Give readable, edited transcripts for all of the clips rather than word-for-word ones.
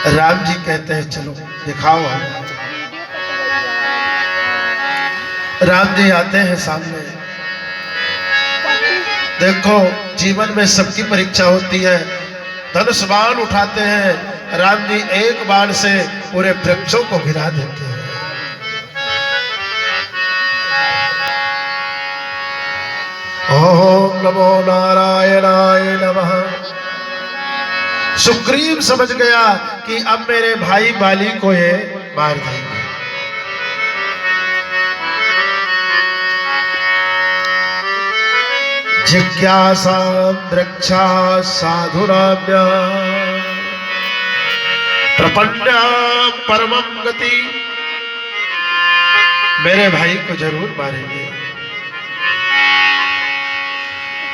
राम जी कहते हैं चलो दिखाओ हम। राम जी आते हैं सामने। देखो जीवन में सबकी परीक्षा होती है। धनुष बाण उठाते हैं, राम जी एक बाण से पूरे वृक्षों को गिरा देते हैं। ओम नमो नारायणाय नमः। सुग्रीव समझ गया कि अब मेरे भाई बाली को ये मार देंगे। जिज्ञासा वृक्षा साधुराम्या प्रपन्ना परमं गति। मेरे भाई को जरूर मारेंगे।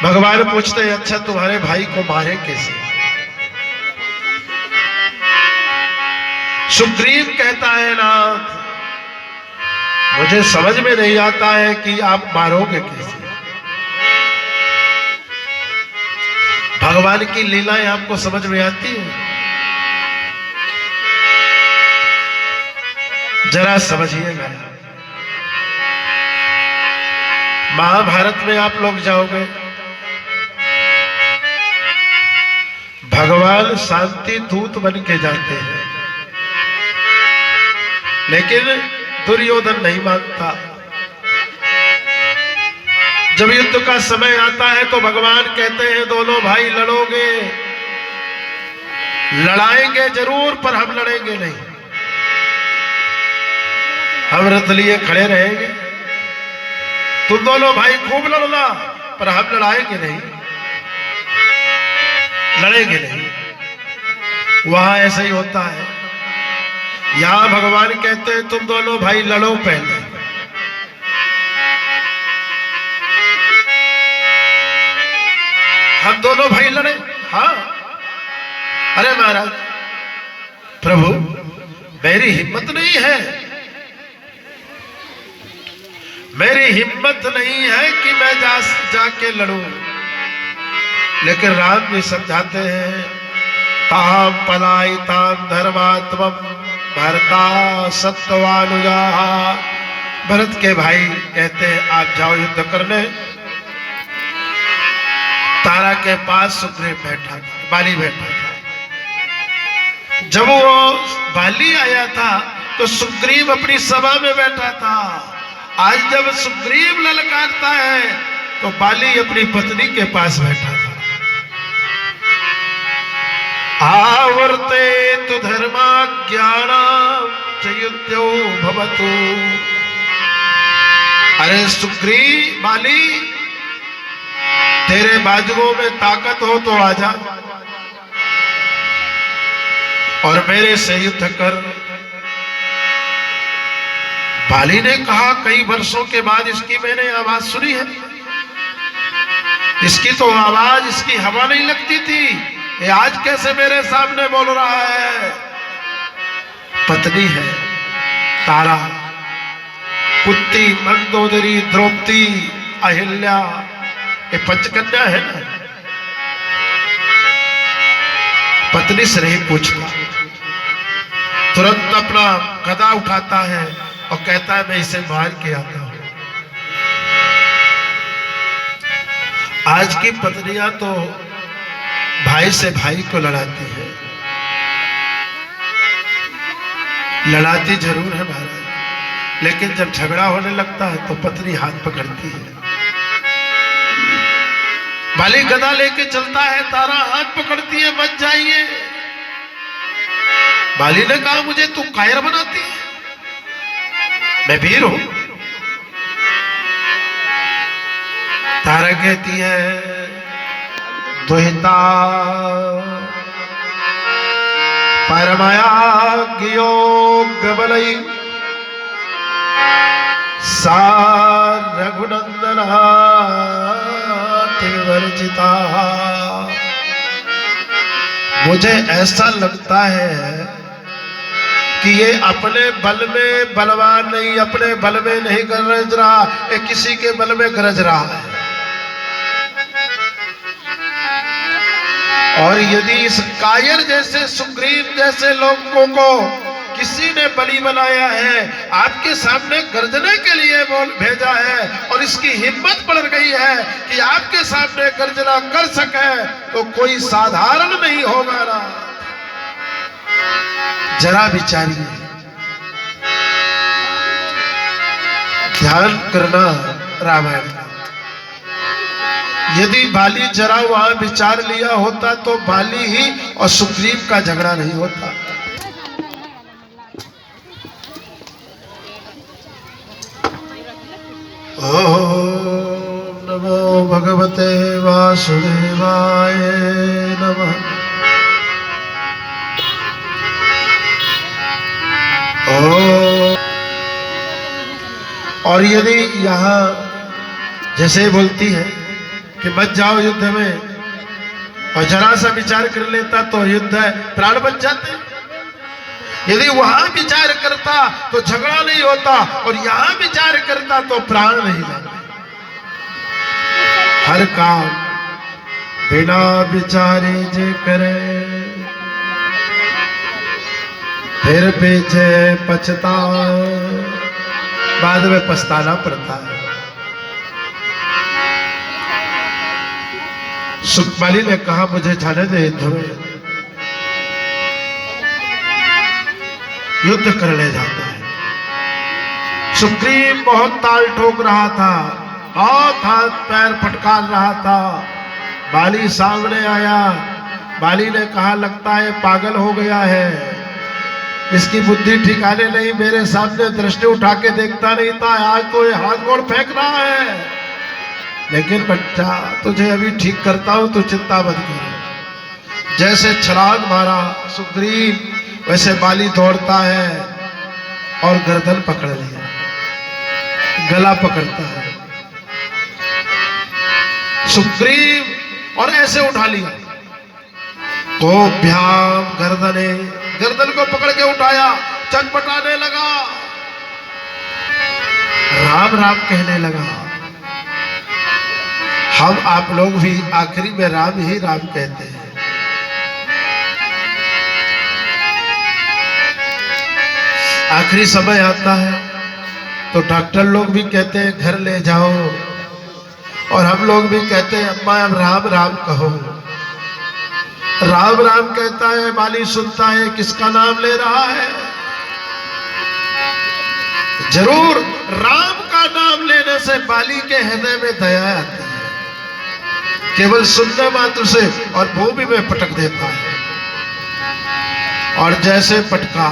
भगवान पूछते हैं अच्छा तुम्हारे भाई को मारे कैसे? सुग्रीव कहता है नाथ मुझे समझ में नहीं आता है कि आप मारोगे कैसे। भगवान की लीलाएं आपको समझ में आती है? जरा समझिएगा। महाभारत में आप लोग जाओगे, भगवान शांति दूत बन के जाते हैं, लेकिन दुर्योधन नहीं मानता। जब युद्ध का समय आता है तो भगवान कहते हैं दोनों भाई लड़ोगे, लड़ाएंगे जरूर पर हम लड़ेंगे नहीं। हम रथ लिए खड़े रहेंगे, तुम दोनों भाई खूब लड़ना पर हम लड़ाएंगे नहीं, लड़ेंगे नहीं। वहां ऐसा ही होता है। यहां भगवान कहते हैं तुम दोनों भाई लड़ो पहले, हम दोनों भाई लड़े। हाँ अरे महाराज प्रभु मेरी हिम्मत नहीं है, मेरी हिम्मत नहीं है कि मैं जाके लड़ूं। लेकिन राम जी समझाते हैं ताम पलायिताम धर्मात्मम भरता सत्वानुजा। भरत के भाई कहते हैं आप जाओ युद्ध करने। तारा के पास सुग्रीव बैठा था, बाली बैठा था। जब वो बाली आया था तो सुग्रीव अपनी सभा में बैठा था। आज जब सुग्रीव ललकारता है तो बाली अपनी पत्नी के पास बैठा था। आवर्ते तु धर्मा ज्ञानम चयुत्यो भवतु। अरे सुग्रीव बाली तेरे बाजुओं में ताकत हो तो आजा और मेरे से युद्ध कर। बाली ने कहा कई वर्षों के बाद इसकी मैंने आवाज सुनी है, इसकी तो आवाज इसकी हवा नहीं लगती थी, ये आज कैसे मेरे सामने बोल रहा है। पत्नी है तारा, कुत्ती मंदोदरी द्रौपदी अहिल्या, ये पंचकन्या है ना। पत्नी से नहीं पूछता, तुरंत अपना गदा उठाता है और कहता है मैं इसे मार के आता हूं। आज की पत्नियां तो भाई से भाई को लड़ाती है, लड़ाती जरूर है महाराज, लेकिन जब झगड़ा होने लगता है तो पत्नी हाथ पकड़ती है। बाली गदा लेके चलता है, तारा हाथ पकड़ती है मत जाइए। बाली ने कहा मुझे तू कायर बनाती है, मैं वीर हूं। तारा कहती है दुहिता परमाया योग बलई सा रघुनंदना वर्जिता। मुझे ऐसा लगता है कि ये अपने बल में बलवान नहीं, अपने बल में नहीं गरज रहा, ये किसी के बल में गरज रहा है। और यदि इस कायर जैसे सुग्रीव जैसे लोगों को किसी ने बलि बनाया है, आपके सामने गर्जने के लिए बोल भेजा है और इसकी हिम्मत बढ़ गई है कि आपके सामने गर्जना कर सके, तो कोई साधारण नहीं होगा ना। जरा विचारिए, ध्यान करना रामायण का। यदि बाली जरा वहां विचार लिया होता तो बाली ही और सुग्रीव का झगड़ा नहीं होता। ओम नमो भगवते वासुदेवाय नमः। और यदि यहाँ जैसे बोलती है कि मत जाओ युद्ध में, और जरा सा विचार कर लेता तो युद्ध है, प्राण बच जाते। यदि वहां विचार करता तो झगड़ा नहीं होता, और यहां विचार करता तो प्राण नहीं जाते। हर काम बिना विचारे जे करे, फिर पीछे पछता, बाद में पछताना पड़ता है। सुखमाली ने कहा मुझे जाने दे, युद्ध करने जाता है। सुग्रीव बहुत ताल ठोक रहा था, बहुत हाथ पैर फटकार रहा था। बाली सामने आया। बाली ने कहा लगता है पागल हो गया है, इसकी बुद्धि ठिकाने नहीं, मेरे सामने दृष्टि उठा के देखता नहीं था, आज तो ये हाथ गोड़ फेंक रहा है। लेकिन बच्चा तुझे अभी ठीक करता हूं, तू चिंता मत कर। जैसे छलांग मारा सुग्रीव, वैसे बाली दौड़ता है और गर्दन पकड़ लिया, गला पकड़ता है सुग्रीव और ऐसे उठा लिया। तो भ्याम गर्दने, गर्दन को पकड़ के उठाया, चटपटाने लगा, राम राम कहने लगा। हम आप लोग भी आखिरी में राम ही राम कहते हैं। आखिरी समय आता है तो डॉक्टर लोग भी कहते हैं घर ले जाओ, और हम लोग भी कहते हैं अम्मा अब राम राम कहो। राम राम कहता है, बाली सुनता है, किसका नाम ले रहा है? जरूर राम का नाम लेने से बाली के हृदय में दया आती है, केवल सुनने मात्र से, और भूमि में पटक देता है। और जैसे पटका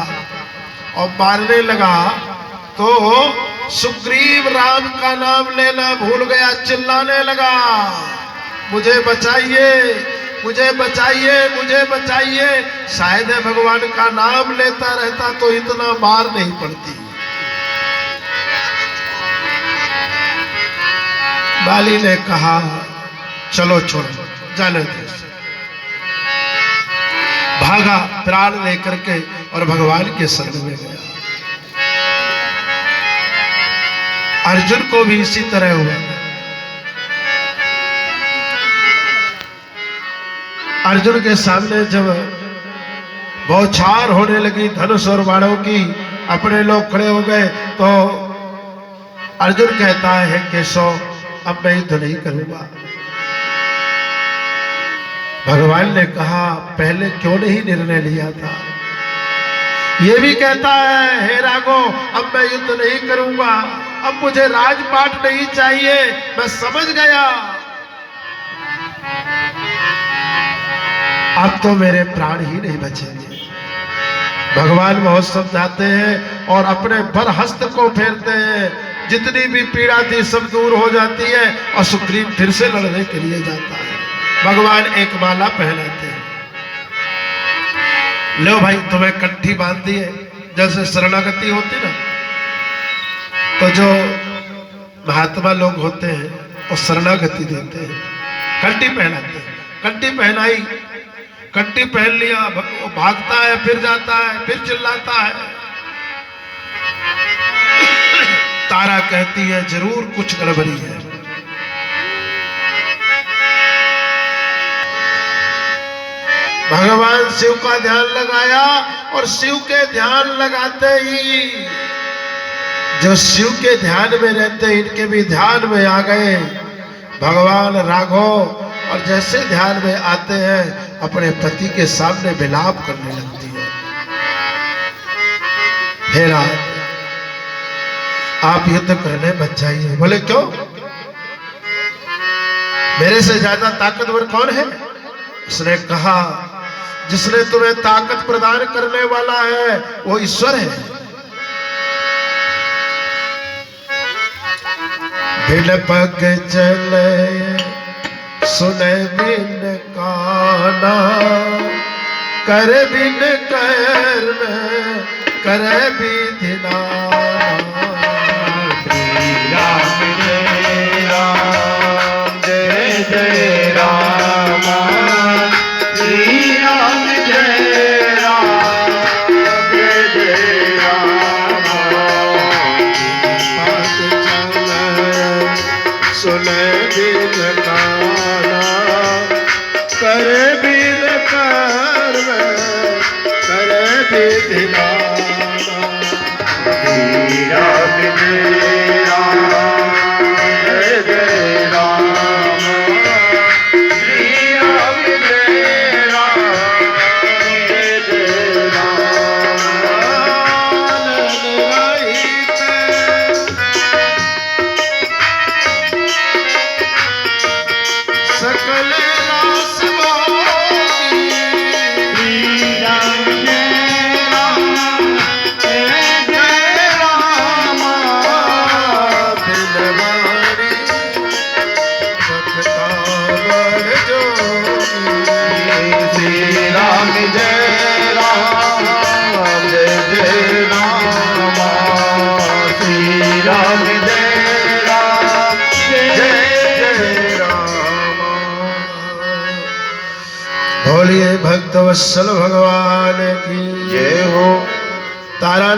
और मारने लगा तो सुग्रीव राम का नाम लेना भूल गया, चिल्लाने लगा मुझे बचाइए, मुझे बचाइए, मुझे बचाइए। शायद भगवान का नाम लेता रहता तो इतना मार नहीं पड़ती। बाली ने कहा चलो छोड़ो, जाने दो। भागा प्राण लेकर के और भगवान के शरण में गया। अर्जुन को भी इसी तरह हुआ। अर्जुन के सामने जब बौछार होने लगी धनुष और बाणों की, अपने लोग खड़े हो गए, तो अर्जुन कहता है केशव अब मैं युद्ध नहीं करूंगा। भगवान ने कहा पहले क्यों नहीं निर्णय लिया था? ये भी कहता है हे राघो अब मैं युद्ध नहीं करूंगा, अब मुझे राजपाट नहीं चाहिए, मैं समझ गया अब तो मेरे प्राण ही नहीं बचेंगे। भगवान बहुत समझाते हैं और अपने बर हस्त को फेरते हैं, जितनी भी पीड़ा थी सब दूर हो जाती है और सुग्रीव फिर से लड़ने के लिए जाता है। भगवान एक माला पहनाते हैं, लो भाई तुम्हें कंठी बांध दी है। जैसे शरणागति होती ना, तो जो महात्मा लोग होते हैं वो शरणागति देते हैं, कंठी पहनाते हैं। कंठी पहनाई, कंठी पहन लिया, वो भागता है, फिर जाता है, फिर चिल्लाता है। तारा कहती है जरूर कुछ गड़बड़ी है। भगवान शिव का ध्यान लगाया और शिव के ध्यान लगाते ही जो शिव के ध्यान में रहते इनके भी ध्यान में आ गए भगवान राघव। और जैसे ध्यान में आते हैं अपने पति के सामने विलाप करने लगती है, हे राम आप युद्ध करने मत जाइए। बोले क्यों? मेरे से ज्यादा ताकतवर कौन है? उसने कहा जिसने तुम्हें ताकत प्रदान करने वाला है वो ईश्वर है। बिन पग चले सुने बिन काना, कर बिन कर कर विधि नाना। राम जय राम जय जय राम, श्री राम जय राम जय जय राम। सुन बिन काना, कर बिन कर विधि नाना। श्री राम जय राम जय जय राम, श्री राम जय राम जय जय राम। सकल रास मोही, श्री राम जय राम जय जय राम। दिलवारी भक्ता वर जोगी। श्री राम जय राम जय जय राम, श्री राम जय राम जय जय राम। बोलिए भक्त वत्सल भगवान की जय हो। तारा